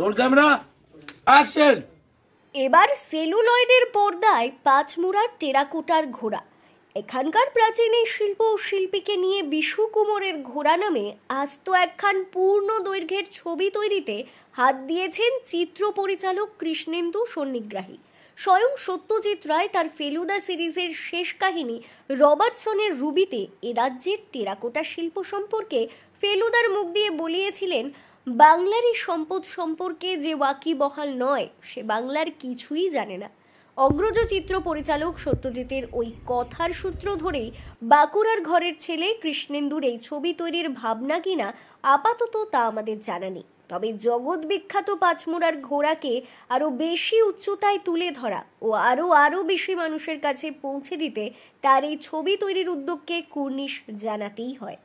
Roll camera action. এবার সেলুলয়েডের পর্দায় পাঁচমুড়ার টেরাকোটার ঘোড়া। এখানকার প্রাচীন এই শিল্প ও শিল্পীকে নিয়ে বিশু কুমোরের ঘোড়া নামে আস্ত একখান পূর্ণ দৈর্ঘ্যের ছবি তৈরিতে হাত দিয়েছেন চিত্র পরিচালক কৃষ্ণেন্দু সন্নিগ্রাহী। স্বয়ং সত্যজিৎ রায় তার ফেলুদা সিরিজের শেষ কাহিনী রবার্টসনের রুবিতে এ রাজ্যের টেরাকোটা শিল্প সম্পর্কে ফেলুদার মুখ দিয়ে বলিয়েছিলেন, বাংলারই সম্পদ সম্পর্কে যে ওয়াকিবহাল নয় সে বাংলার কিছুই জানে না। অগ্রজ চিত্র পরিচালক সত্যজিতের ওই কথার সূত্র ধরেই বাঁকুড়ার ঘরের ছেলে কৃষ্ণেন্দুর এই ছবি তৈরির ভাবনা কিনা আপাতত তা আমাদের জানা নেই। তবে জগৎ বিখ্যাত পাঁচমুড়ার ঘোড়াকে আরো বেশি উচ্চতায় তুলে ধরা ও আরো বেশি মানুষের কাছে পৌঁছে দিতে তার এই ছবি তৈরির উদ্যোগকে কুর্নিশ জানাতেই হয়।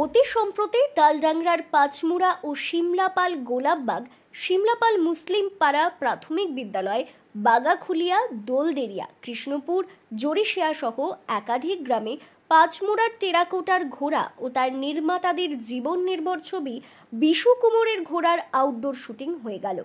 অতি সম্প্রতি তালডাংরার পাঁচমুড়া ও শিমলাপাল গোলাপবাগ, শিমলাপাল মুসলিম পাড়া প্রাথমিক বিদ্যালয়, বাগাখুলিয়া, দোলদেরিয়া, কৃষ্ণপুর, জরিশিয়া সহ একাধিক গ্রামে পাঁচমুড়ার টেরাকোটার ঘোড়া ও তার নির্মাতাদের জীবন নির্ভর ছবি বিশু কুমোরের ঘোড়ার আউটডোর শুটিং হয়ে গেল।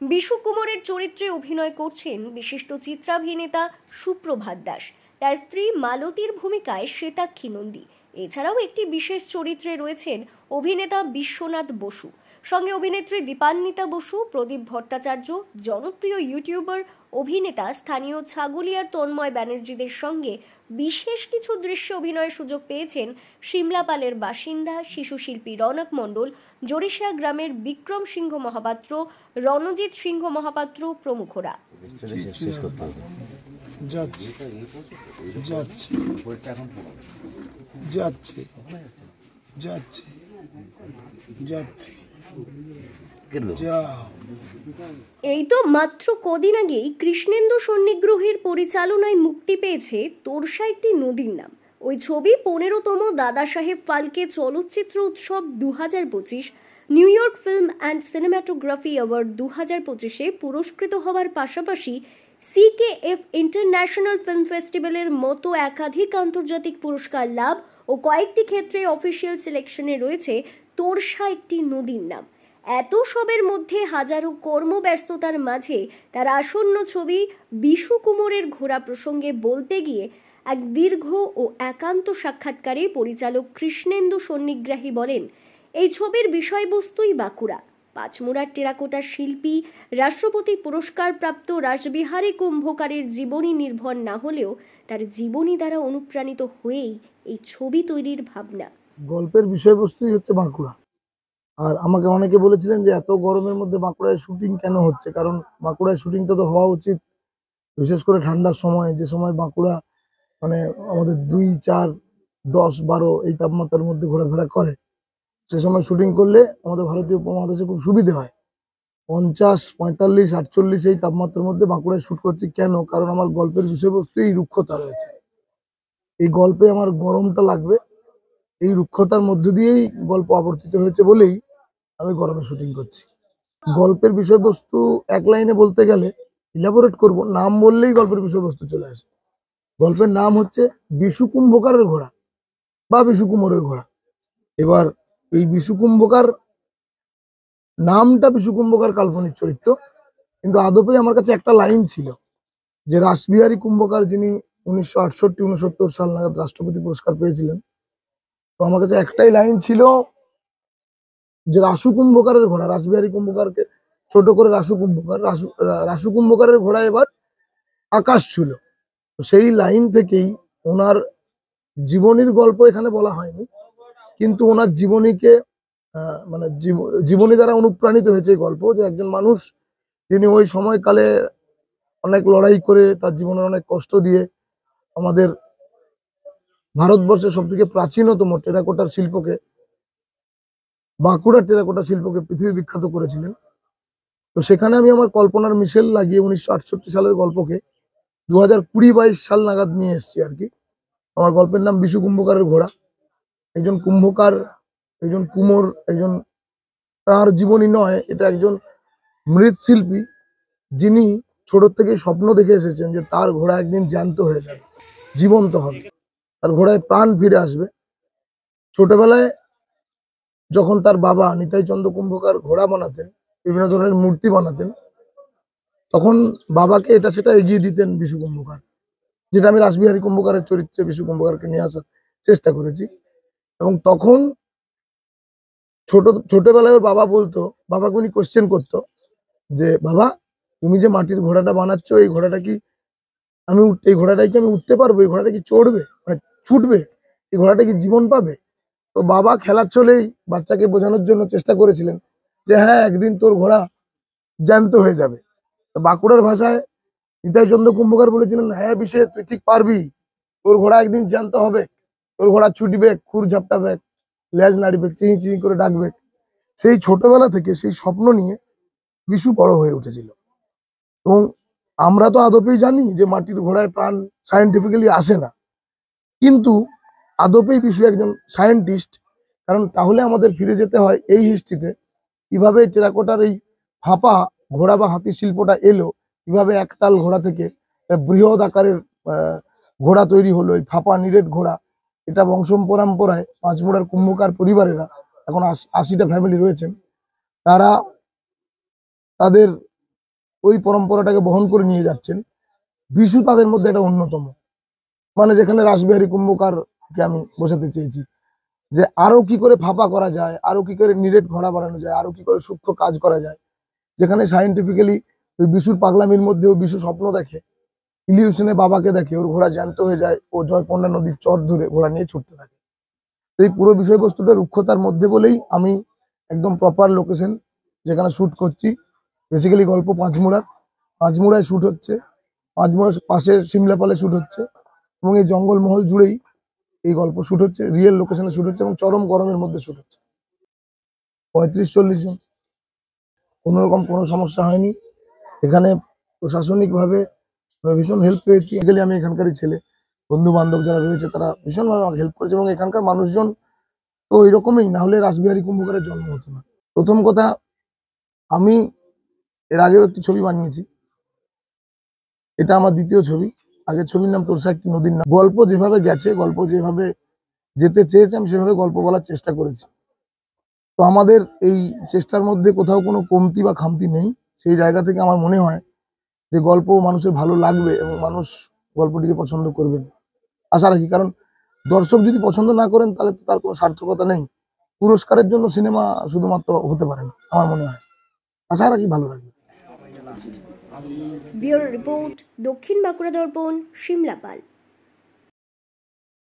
বিশু কুমোরের চরিত্রে অভিনয় করছেন বিশিষ্ট চিত্রাভিনেতা সুপ্রভাত দাস, তার স্ত্রী মালতীর ভূমিকায় শ্বেতাক্ষী নন্দী। এছাড়াও একটি বিশেষ চরিত্রে রয়েছেন অভিনেতা বিশ্বনাথ বসু, সঙ্গে অভিনেত্রী দীপান্বিতা বসু, প্রদীপ ভট্টাচার্য, জনপ্রিয় ইউটিউবার, অভিনেতা স্থানীয় ছাগুলিয়ার তন্ময় ব্যানার্জিদের সঙ্গে বিশেষ কিছু দৃশ্যে অভিনয়ের সুযোগ পেয়েছেন শিমলাপালের বাসিন্দা শিশুশিল্পী রনক মণ্ডল, জরিশিয়া গ্রামের বিক্রম সিংহ মহাপাত্র, রণজিৎ সিংহ মহাপাত্র প্রমুখরা। এই তো মাত্র কদিন আগেই কৃষ্ণেন্দু সন্নিগ্রহের পরিচালনায় মুক্তি পেয়েছে তোরসা একটি নদীর নাম। ওই ছবি 15তম দাদা সাহেব ফালকে চলচ্চিত্র উৎসব 2025, New York film and cinematography award 2025-এ পুরস্কৃত হওয়ার পাশাপাশি CKF ইন্টারন্যাশনাল ফিল্ম ফেস্টিভ্যালের মতো একাধিক আন্তর্জাতিক পুরস্কার লাভ ও কয়েকটি ক্ষেত্রে অফিসিয়াল সিলেকশনে রয়েছে তোরসা একটি নদীর নাম। এত সবের মধ্যে হাজারো কর্মব্যস্ততার মাঝে তার আসন্ন ছবি বিশু কুমোরের ঘোড়া প্রসঙ্গে বলতে গিয়ে এক দীর্ঘ ও একান্ত সাক্ষাৎকারে পরিচালক কৃষ্ণেন্দু সন্নিগ্রাহী বলেন, এই ছবির বিষয়বস্তুই বাঁকুড়া। পাঁচমুড়ার টেরাকোটা শিল্পী রাষ্ট্রপতি পুরস্কার প্রাপ্ত রাসবিহারী কুম্ভকারের জীবনী নির্ভর না হলেও তার জীবনী দ্বারা অনুপ্রাণিত হয়েই এই ছবি তৈরির ভাবনা। গল্পের বিষয়বস্তুই হচ্ছে বাঁকুড়া। আর আমাকে অনেকে বলেছিলেন যে এত গরমের মধ্যে বাঁকুড়ায় শুটিং কেন হচ্ছে, কারণ বাঁকুড়ায় শুটিংটা তো হওয়া উচিত বিশেষ করে ঠান্ডার সময়, যে সময় বাঁকুড়া মানে আমাদের 2, 4, 10, 12 এই তাপমাত্রার মধ্যে ঘোরাফেরা করে। সে সময় শুটিং করলে আমাদের ভারতীয় উপমহাদেশে খুব সুবিধে হয়। 50, 45, 48 এই তাপমাত্রার মধ্যে বাঁকুড়ায় শুট করছি কেন, কারণ আমার গল্পের বিষয়বস্তু এই রুক্ষতা রয়েছে। এই গল্পে আমার গরমটা লাগবে, এই রুক্ষতার মধ্য দিয়েই গল্প আবর্তিত হয়েছে বলেই আমি গরমে শুটিং করছি। গল্পের বিষয়বস্তু এক লাইনে বলতে গেলে ইলাবোরেট করব, নাম বললেই গল্পের বিষয়বস্তু চলে আসে। গল্পের নাম হচ্ছে বিশু কুম্ভকারের ঘোড়া বা বিশু কুমোরের ঘোড়া। এবার এই বিশু কুম্ভকার নামটা, বিশু কুম্ভকার কাল্পনিক চরিত্র, কিন্তু আদপে আমার কাছে একটা লাইন ছিল যে রাসবিহারী কুম্ভকার, যিনি 1968-69 সাল নাগাদ রাষ্ট্রপতি পুরস্কার পেয়েছিলেন, তো আমার কাছে একটাই লাইন ছিল যে রাসু কুম্ভকারের ঘোড়া, রাসবিহারী কুম্ভকারকে ছোট করে রাসু কুম্ভকার, রাসু কুম্ভকারের ঘোড়া এবার আকাশ ছিল। তো সেই লাইন থেকেই ওনার জীবনীর গল্প এখানে বলা হয়নি, কিন্তু ওনার জীবনীকে মানে জীবনী দ্বারা অনুপ্রাণিত হয়েছে গল্প, যে একজন মানুষ যিনি ওই সময়কালে অনেক লড়াই করে তার জীবনের অনেক কষ্ট দিয়ে আমাদের ভারতবর্ষের সব থেকে প্রাচীনতম টেরাকোটার শিল্পকে, বাঁকুড়ার টেরাকোটা শিল্পকে পৃথিবী বিখ্যাত করেছিলেন। তো সেখানে আমি আমার কল্পনার মিশেল লাগিয়ে 1968 সালের গল্পকে 2020-22 সাল নাগাদ নিয়ে এসেছি আর কি। আমার গল্পের নাম বিশু কুম্ভকারের ঘোড়া। একজন কুম্ভকার, একজন কুমোর, একজন, তার জীবনী নয়, এটা একজন মৃৎশিল্পী যিনি ছোট থেকে স্বপ্ন দেখে এসেছেন যে তার ঘোড়া একদিন জ্যান্ত হয়ে যাবে, জীবন্ত হবে, তার ঘোড়ায় প্রাণ ফিরে আসবে। ছোটবেলায় যখন তার বাবা নিতাই চন্দ্র কুম্ভকার ঘোড়া বানাতেন, বিভিন্ন ধরনের মূর্তি বানাতেন, তখন বাবাকে এটা সেটা এগিয়ে দিতেন বিশু কুম্ভকার, যেটা আমি রাসবিহারী কুম্ভকারের চরিত্রে বিশু কুম্ভকারকে নিয়ে আসার চেষ্টা করেছি। এবং তখন ছোটবেলায় ওর বাবা বলতো, বাবাকে উনি কোশ্চেন করতো যে বাবা, তুমি যে মাটির ঘোড়াটা বানাচ্ছ, এই ঘোড়াটা কি এই ঘোড়াটাই কি আমি উঠতে পারবো? এই ঘোড়াটা কি চড়বে, মানে ছুটবে? এই ঘোড়াটা কি জীবন পাবে? তো বাবা খেলার ছলেই বাচ্চাকে বোঝানোর জন্য চেষ্টা করেছিলেন যে হ্যাঁ, একদিন তোর ঘোড়া জ্যান্ত হয়ে যাবে। তো বাঁকুড়ার ভাষায় নিতাই চন্দ্র কুম্ভকার বলেছিলেন, হ্যাঁ বিশে, তুই ঠিক পারবি, তোর ঘোড়া একদিন জ্যান্ত হবে, তোর ঘোড়া ছুটবে, খুর ঝাপটাবে, লেজ নাড়বে, চিহি চিহি করে ডাকবে। সেই ছোটবেলা থেকে সেই স্বপ্ন নিয়ে বিশু বড় হয়ে উঠেছিল। এবং আমরা তো আদপেই জানি যে মাটির ঘোড়ায় প্রাণ সায়েন্টিফিক্যালি আসে না, কিন্তু আদপেই বিশু একজন সায়েন্টিস্ট। কারণ তাহলে আমাদের ফিরে যেতে হয় এই হিস্ট্রিতে, কিভাবে টেরাকোটার এই ফাঁপা ঘোড়া বা হাতির শিল্পটা এলো, কিভাবে একতাল ঘোড়া থেকে বৃহৎ আকারের ঘোড়া তৈরি হলো, এই ফাঁপা নিরেট ঘোড়া। এটা বংশ পরম্পরায় পাঁচমুড়ার কুম্ভকার পরিবারেরা, এখন 80টা ফ্যামিলি রয়েছেন, তারা তাদের ওই পরম্পরাটাকে বহন করে নিয়ে যাচ্ছেন। বিশু তাদের মধ্যে একটা অন্যতম, মানে যেখানে রাসবিহারী কুম্ভকারকে আমি বোঝাতে চেয়েছি যে আরো কি করে ফাঁপা করা যায়, আরো কি করে নিরেট ঘোড়া বানানো যায়, আরো কি করে সূক্ষ্ম কাজ করা যায়, যেখানে সায়েন্টিফিক্যালি ওই বিশুর পাগলামির মধ্যেও বিশু স্বপ্ন দেখে, ইলিউশনে বাবাকে দেখে, ওর ঘোড়া জ্যান্ত হয়ে যায়, ও জয়পন্ডা নদীর চর ধরে ঘোড়া নিয়ে ছুটতে থাকে। তো এই পুরো বিষয়বস্তুটা রুক্ষতার মধ্যে বলেই আমি একদম প্রপার লোকেশন যেখানে শুট করছি, বেসিক্যালি গল্প পাঁচমুড়ায় শুট হচ্ছে, পাঁচমুড়ার পাশে সিমলাপালে শুট হচ্ছে, এবং এই জঙ্গলমহল জুড়েই এই গল্প শুট হচ্ছে, রিয়েল লোকেশনে শুট হচ্ছে, এবং চরম গরমের মধ্যে শুট হচ্ছে। 35-40 জন, কোনোরকম কোনো সমস্যা হয়নি। এখানে প্রশাসনিকভাবে ভীষণ হেল্প পেয়েছি। এগুলি আমি এখানকারই ছেলে, বন্ধু বান্ধব যারা রয়েছে তারা ভীষণভাবে আমাকে হেল্প করেছে, এবং এখানকার মানুষজন তো এরকমই, না হলে রাসবিহারী কুম্ভকারের জন্ম হতো না। প্রথম কথা, আমি এর আগেও একটি ছবি বানিয়েছি, এটা আমার দ্বিতীয় ছবি। আগের ছবির নাম তোরসা একটি নদীর নাম। গল্প যেভাবে গেছে, গল্প যেভাবে যেতে চেয়েছে, আমি সেভাবে গল্প বলার চেষ্টা করেছি। তো আমাদের এই চেষ্টার মধ্যে কোথাও কোনো কমতি বা খামতি নেই। সেই জায়গা থেকে আমার মনে হয় যে গল্প মানুষের ভালো লাগবে এবং মানুষ গল্পটিকে পছন্দ করবেন, আশা রাখি। কারণ দর্শক যদি পছন্দ না করেন তাহলে তো তার কোনো সার্থকতা নেই। পুরস্কারের জন্য সিনেমা শুধুমাত্র হতে পারে না, আমার মনে হয়। আশা রাখি ভালো লাগবে। ব্যুরো রিপোর্ট, দক্ষিণ বাঁকুড়া দর্পণ, সিমলাপাল।